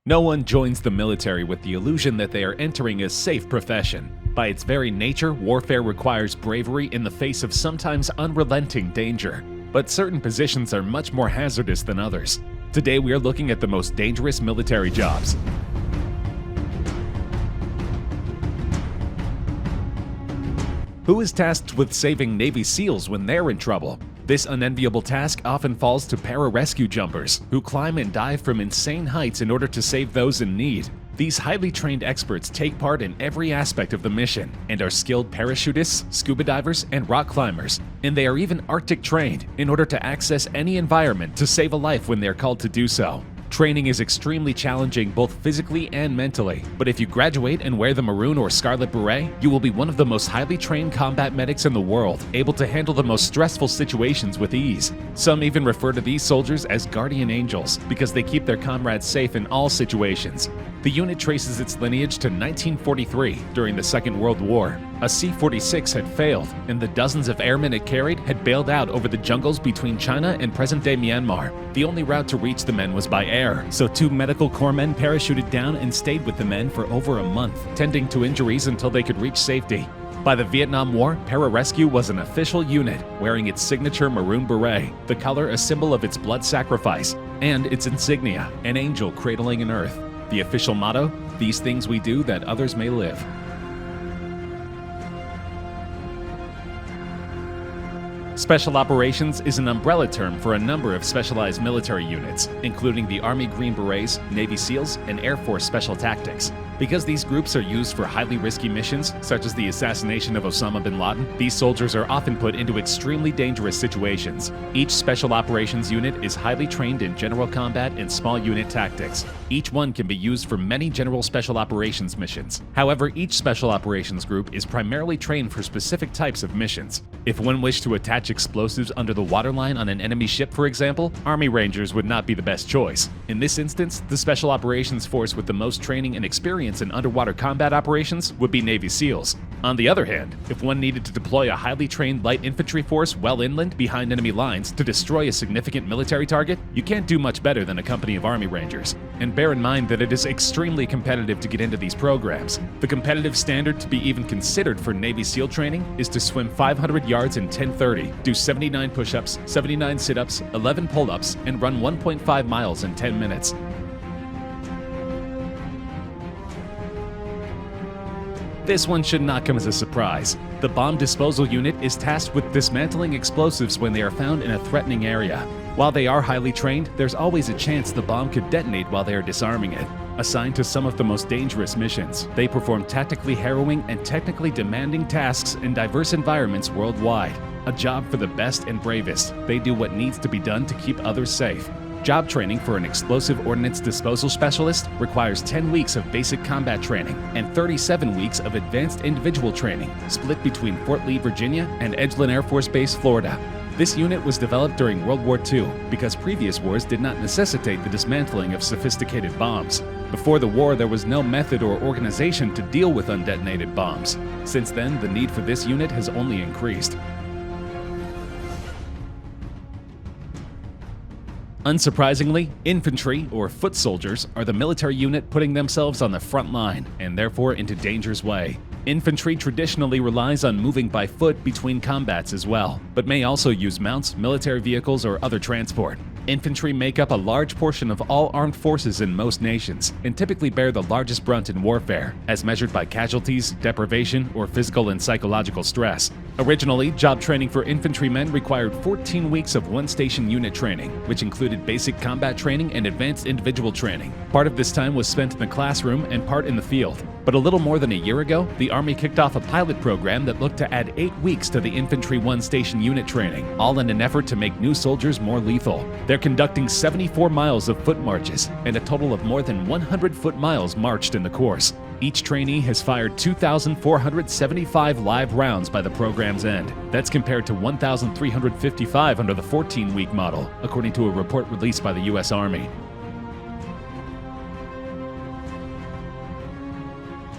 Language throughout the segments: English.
No one joins the military with the illusion that they are entering a safe profession. By its very nature, warfare requires bravery in the face of sometimes unrelenting danger. But certain positions are much more hazardous than others. Today we are looking at the most dangerous military jobs. Who is tasked with saving Navy SEALs when they're in trouble? This unenviable task often falls to pararescue jumpers, who climb and dive from insane heights in order to save those in need. These highly trained experts take part in every aspect of the mission and are skilled parachutists, scuba divers, and rock climbers. And they are even Arctic trained in order to access any environment to save a life when they are called to do so. Training is extremely challenging both physically and mentally, but if you graduate and wear the maroon or scarlet beret, you will be one of the most highly trained combat medics in the world, able to handle the most stressful situations with ease. Some even refer to these soldiers as guardian angels because they keep their comrades safe in all situations. The unit traces its lineage to 1943 during the Second World War. A C-46 had failed, and the dozens of airmen it carried had bailed out over the jungles between China and present-day Myanmar. The only route to reach the men was by air, so 2 medical corps men parachuted down and stayed with the men for over a month, tending to injuries until they could reach safety. By the Vietnam War, pararescue was an official unit, wearing its signature maroon beret, the color a symbol of its blood sacrifice, and its insignia, an angel cradling an earth. The official motto, "These things we do that others may live." Special Operations is an umbrella term for a number of specialized military units, including the Army Green Berets, Navy SEALs, and Air Force Special Tactics. Because these groups are used for highly risky missions, such as the assassination of Osama bin Laden, these soldiers are often put into extremely dangerous situations. Each Special Operations unit is highly trained in general combat and small unit tactics. Each one can be used for many general Special Operations missions. However, each Special Operations group is primarily trained for specific types of missions. If one wished to attach explosives under the waterline on an enemy ship, for example, Army Rangers would not be the best choice. In this instance, the Special Operations force with the most training and experience in underwater combat operations would be Navy SEALs. On the other hand, if one needed to deploy a highly trained light infantry force well inland behind enemy lines to destroy a significant military target, you can't do much better than a company of Army Rangers. And bear in mind that it is extremely competitive to get into these programs. The competitive standard to be even considered for Navy SEAL training is to swim 500 yards in 10:30, do 79 push-ups, 79 sit-ups, 11 pull-ups, and run 1.5 miles in 10 minutes. This one should not come as a surprise. The Bomb Disposal Unit is tasked with dismantling explosives when they are found in a threatening area. While they are highly trained, there's always a chance the bomb could detonate while they are disarming it. Assigned to some of the most dangerous missions, they perform tactically harrowing and technically demanding tasks in diverse environments worldwide. A job for the best and bravest. They do what needs to be done to keep others safe. Job training for an explosive ordnance disposal specialist requires 10 weeks of basic combat training and 37 weeks of advanced individual training, split between Fort Lee, Virginia and Edgeland Air Force Base, Florida. This unit was developed during World War II because previous wars did not necessitate the dismantling of sophisticated bombs. Before the war, there was no method or organization to deal with undetonated bombs. Since then, the need for this unit has only increased. Unsurprisingly, infantry, or foot soldiers, are the military unit putting themselves on the front line, and therefore into danger's way. Infantry traditionally relies on moving by foot between combats as well, but may also use mounts, military vehicles, or other transport. Infantry make up a large portion of all armed forces in most nations, and typically bear the largest brunt in warfare, as measured by casualties, deprivation, or physical and psychological stress. Originally, job training for infantrymen required 14 weeks of one-station unit training, which included basic combat training and advanced individual training. Part of this time was spent in the classroom and part in the field. But a little more than a year ago, the Army kicked off a pilot program that looked to add 8 weeks to the infantry one-station unit training, all in an effort to make new soldiers more lethal. They're conducting 74 miles of foot marches, and a total of more than 100 foot miles marched in the course. Each trainee has fired 2,475 live rounds by the program's end. That's compared to 1,355 under the 14-week model, according to a report released by the U.S. Army.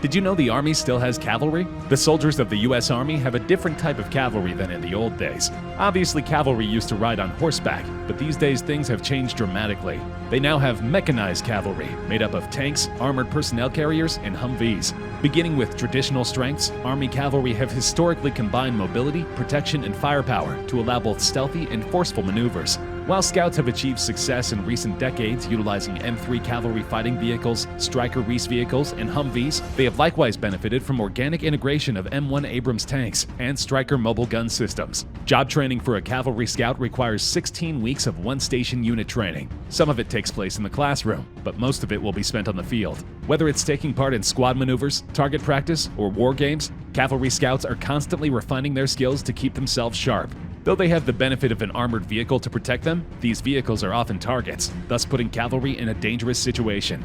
Did you know the Army still has cavalry? The soldiers of the US Army have a different type of cavalry than in the old days. Obviously, cavalry used to ride on horseback, but these days things have changed dramatically. They now have mechanized cavalry, made up of tanks, armored personnel carriers, and Humvees. Beginning with traditional strengths, Army cavalry have historically combined mobility, protection, and firepower to allow both stealthy and forceful maneuvers. While Scouts have achieved success in recent decades utilizing M3 cavalry fighting vehicles, Stryker Reese vehicles, and Humvees, they have likewise benefited from organic integration of M1 Abrams tanks and Stryker mobile gun systems. Job training for a cavalry scout requires 16 weeks of one-station unit training. Some of it takes place in the classroom, but most of it will be spent on the field. Whether it's taking part in squad maneuvers, target practice, or war games, cavalry scouts are constantly refining their skills to keep themselves sharp. Though they have the benefit of an armored vehicle to protect them, these vehicles are often targets, thus putting cavalry in a dangerous situation.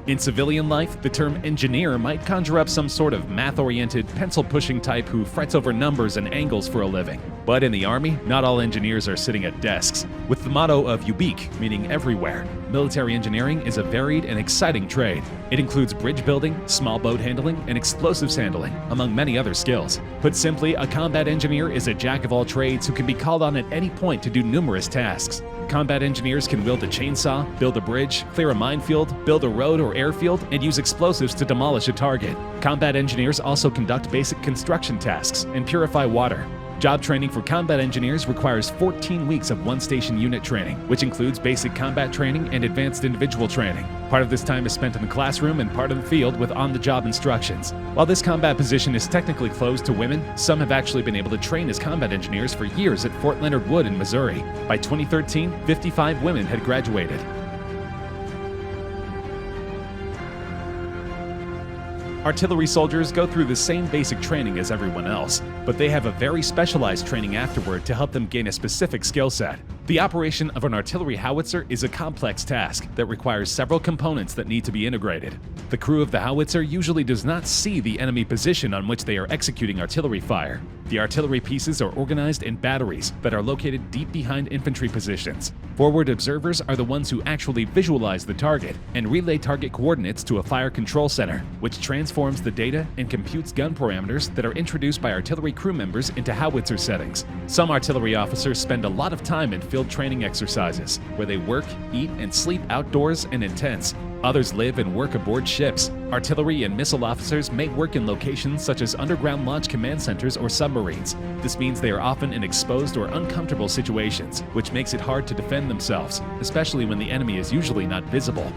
In civilian life, the term engineer might conjure up some sort of math-oriented, pencil-pushing type who frets over numbers and angles for a living. But in the Army, not all engineers are sitting at desks. With the motto of UBEAK, meaning everywhere, military engineering is a varied and exciting trade. It includes bridge building, small boat handling, and explosives handling, among many other skills. Put simply, a combat engineer is a jack of all trades who can be called on at any point to do numerous tasks. Combat engineers can wield a chainsaw, build a bridge, clear a minefield, build a road or airfield, and use explosives to demolish a target. Combat engineers also conduct basic construction tasks and purify water. Job training for combat engineers requires 14 weeks of one-station unit training, which includes basic combat training and advanced individual training. Part of this time is spent in the classroom and part in the field with on-the-job instructions. While this combat position is technically closed to women, some have actually been able to train as combat engineers for years at Fort Leonard Wood in Missouri. By 2013, 55 women had graduated. Artillery soldiers go through the same basic training as everyone else, but they have a very specialized training afterward to help them gain a specific skill set. The operation of an artillery howitzer is a complex task that requires several components that need to be integrated. The crew of the howitzer usually does not see the enemy position on which they are executing artillery fire. The artillery pieces are organized in batteries that are located deep behind infantry positions. Forward observers are the ones who actually visualize the target and relay target coordinates to a fire control center, which transforms the data and computes gun parameters that are introduced by artillery crew members into howitzer settings. Some artillery officers spend a lot of time in field training exercises, where they work, eat, and sleep outdoors and in tents. Others live and work aboard ships. Artillery and missile officers may work in locations such as underground launch command centers or submarines. This means they are often in exposed or uncomfortable situations, which makes it hard to defend themselves, especially when the enemy is usually not visible.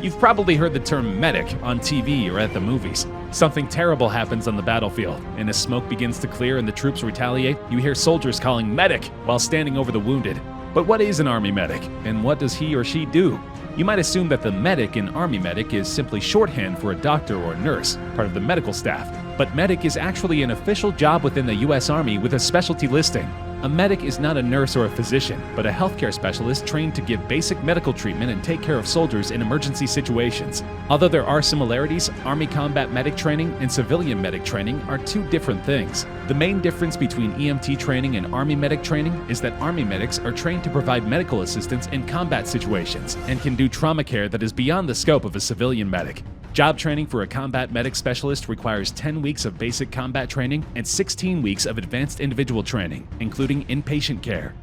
You've probably heard the term medic on TV or at the movies. Something terrible happens on the battlefield, and as smoke begins to clear and the troops retaliate, you hear soldiers calling medic while standing over the wounded. But what is an Army medic, and what does he or she do? You might assume that the medic in Army medic is simply shorthand for a doctor or nurse, part of the medical staff. But medic is actually an official job within the US Army with a specialty listing. A medic is not a nurse or a physician, but a healthcare specialist trained to give basic medical treatment and take care of soldiers in emergency situations. Although there are similarities, Army combat medic training and civilian medic training are two different things. The main difference between EMT training and Army medic training is that Army medics are trained to provide medical assistance in combat situations and can do trauma care that is beyond the scope of a civilian medic. Job training for a combat medic specialist requires 10 weeks of basic combat training and 16 weeks of advanced individual training, including inpatient care.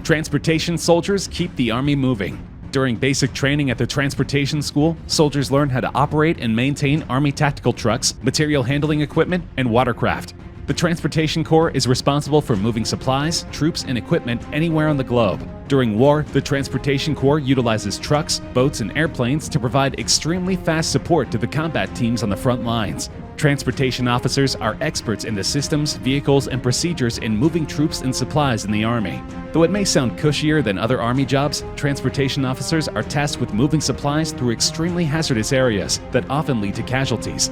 Transportation soldiers keep the Army moving. During basic training at the transportation school, soldiers learn how to operate and maintain Army tactical trucks, material handling equipment, and watercraft. The Transportation Corps is responsible for moving supplies, troops, and equipment anywhere on the globe. During war, the Transportation Corps utilizes trucks, boats, and airplanes to provide extremely fast support to the combat teams on the front lines. Transportation officers are experts in the systems, vehicles, and procedures in moving troops and supplies in the Army. Though it may sound cushier than other Army jobs, transportation officers are tasked with moving supplies through extremely hazardous areas that often lead to casualties.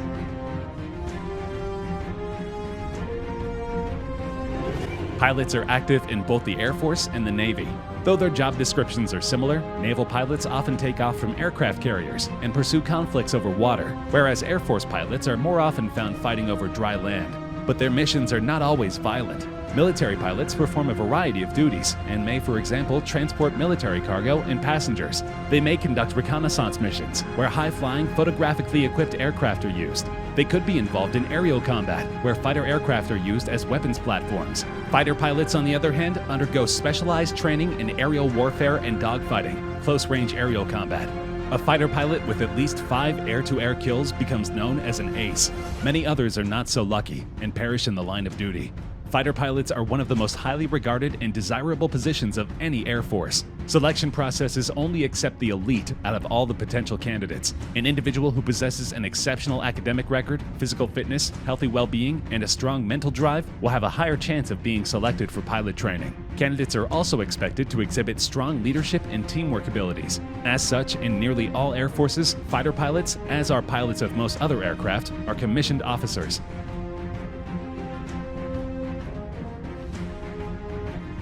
Pilots are active in both the Air Force and the Navy. Though their job descriptions are similar, naval pilots often take off from aircraft carriers and pursue conflicts over water, whereas Air Force pilots are more often found fighting over dry land. but their missions are not always violent. Military pilots perform a variety of duties and may, for example, transport military cargo and passengers. They may conduct reconnaissance missions, where high-flying, photographically equipped aircraft are used. They could be involved in aerial combat, where fighter aircraft are used as weapons platforms. Fighter pilots, on the other hand, undergo specialized training in aerial warfare and dogfighting, close-range aerial combat. A fighter pilot with at least 5 air-to-air kills becomes known as an ace. Many others are not so lucky and perish in the line of duty. Fighter pilots are one of the most highly regarded and desirable positions of any Air Force. Selection processes only accept the elite out of all the potential candidates. An individual who possesses an exceptional academic record, physical fitness, healthy well-being, and a strong mental drive will have a higher chance of being selected for pilot training. Candidates are also expected to exhibit strong leadership and teamwork abilities. As such, in nearly all Air Forces, fighter pilots, as are pilots of most other aircraft, are commissioned officers.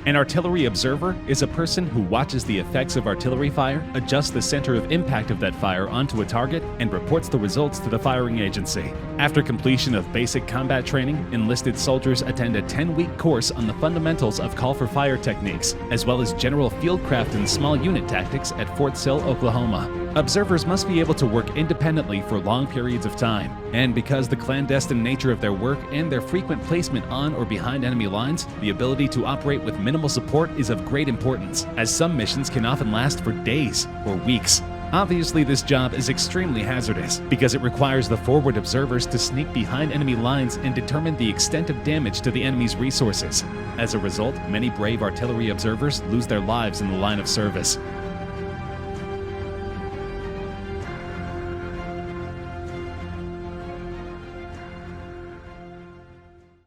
An artillery observer is a person who watches the effects of artillery fire, adjusts the center of impact of that fire onto a target, and reports the results to the firing agency. After completion of basic combat training, enlisted soldiers attend a 10-week course on the fundamentals of call-for-fire techniques, as well as general fieldcraft and small unit tactics at Fort Sill, Oklahoma. Observers must be able to work independently for long periods of time, and because the clandestine nature of their work and their frequent placement on or behind enemy lines, the ability to operate with minimal support is of great importance, as some missions can often last for days or weeks. Obviously, this job is extremely hazardous because it requires the forward observers to sneak behind enemy lines and determine the extent of damage to the enemy's resources. As a result, many brave artillery observers lose their lives in the line of service.